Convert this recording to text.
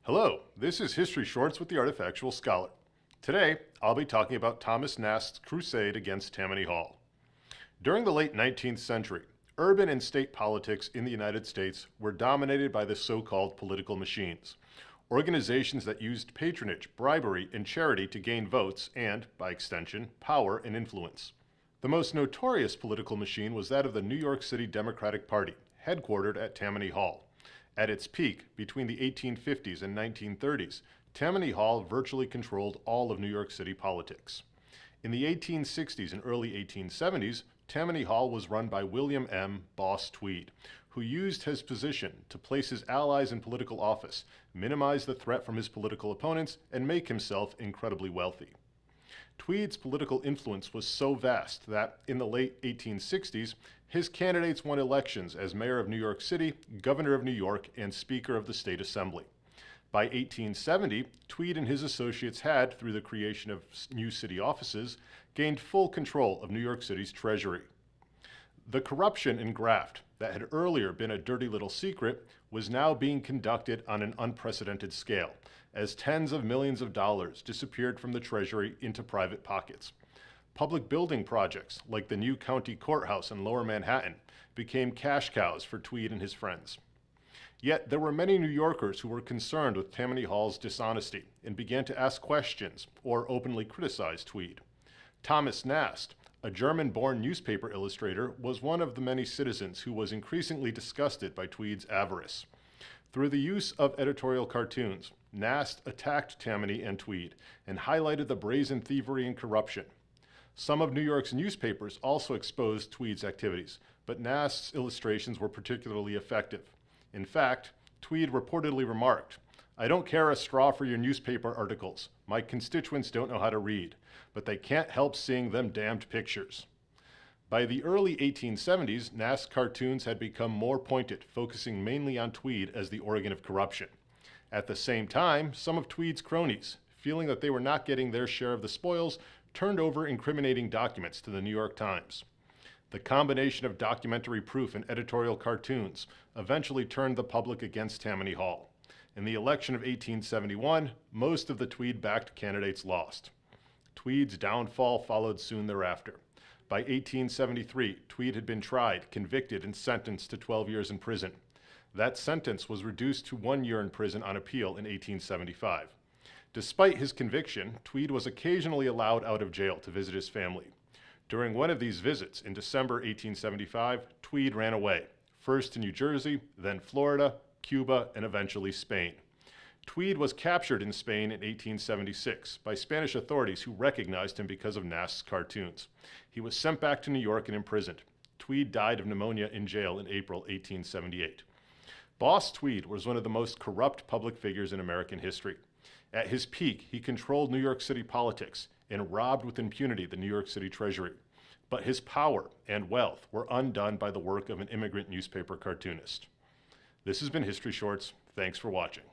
Hello, this is History Shorts with the Artifactual Scholar. Today, I'll be talking about Thomas Nast's crusade against Tammany Hall. During the late 19th century, urban and state politics in the United States were dominated by the so-called political machines, organizations that used patronage, bribery, and charity to gain votes and, by extension, power and influence. The most notorious political machine was that of the New York City Democratic Party, headquartered at Tammany Hall. At its peak, between the 1850s and 1930s, Tammany Hall virtually controlled all of New York City politics. In the 1860s and early 1870s, Tammany Hall was run by William M. Boss Tweed, who used his position to place his allies in political office, minimize the threat from his political opponents, and make himself incredibly wealthy. Tweed's political influence was so vast that, in the late 1860s, his candidates won elections as mayor of New York City, governor of New York, and speaker of the state assembly. By 1870, Tweed and his associates had, through the creation of new city offices, gained full control of New York City's treasury. The corruption and graft that had earlier been a dirty little secret was now being conducted on an unprecedented scale, as tens of millions of dollars disappeared from the treasury into private pockets. Public building projects, like the new county courthouse in Lower Manhattan, became cash cows for Tweed and his friends. Yet there were many New Yorkers who were concerned with Tammany Hall's dishonesty and began to ask questions or openly criticize Tweed. Thomas Nast, a German-born newspaper illustrator, was one of the many citizens who was increasingly disgusted by Tweed's avarice. Through the use of editorial cartoons, Nast attacked Tammany and Tweed and highlighted the brazen thievery and corruption. Some of New York's newspapers also exposed Tweed's activities, but Nast's illustrations were particularly effective. In fact, Tweed reportedly remarked, "I don't care a straw for your newspaper articles. My constituents don't know how to read, but they can't help seeing them damned pictures." By the early 1870s, Nast's cartoons had become more pointed, focusing mainly on Tweed as the organ of corruption. At the same time, some of Tweed's cronies, feeling that they were not getting their share of the spoils, turned over incriminating documents to the New York Times. The combination of documentary proof and editorial cartoons eventually turned the public against Tammany Hall. In the election of 1871, most of the Tweed-backed candidates lost. Tweed's downfall followed soon thereafter. By 1873, Tweed had been tried, convicted, and sentenced to 12 years in prison. That sentence was reduced to 1 year in prison on appeal in 1875. Despite his conviction, Tweed was occasionally allowed out of jail to visit his family. During one of these visits in December 1875, Tweed ran away, first to New Jersey, then Florida, Cuba, and eventually Spain. Tweed was captured in Spain in 1876 by Spanish authorities who recognized him because of Nast's cartoons. He was sent back to New York and imprisoned. Tweed died of pneumonia in jail in April 1878. Boss Tweed was one of the most corrupt public figures in American history. At his peak, he controlled New York City politics and robbed with impunity the New York City Treasury. But his power and wealth were undone by the work of an immigrant newspaper cartoonist. This has been History Shorts. Thanks for watching.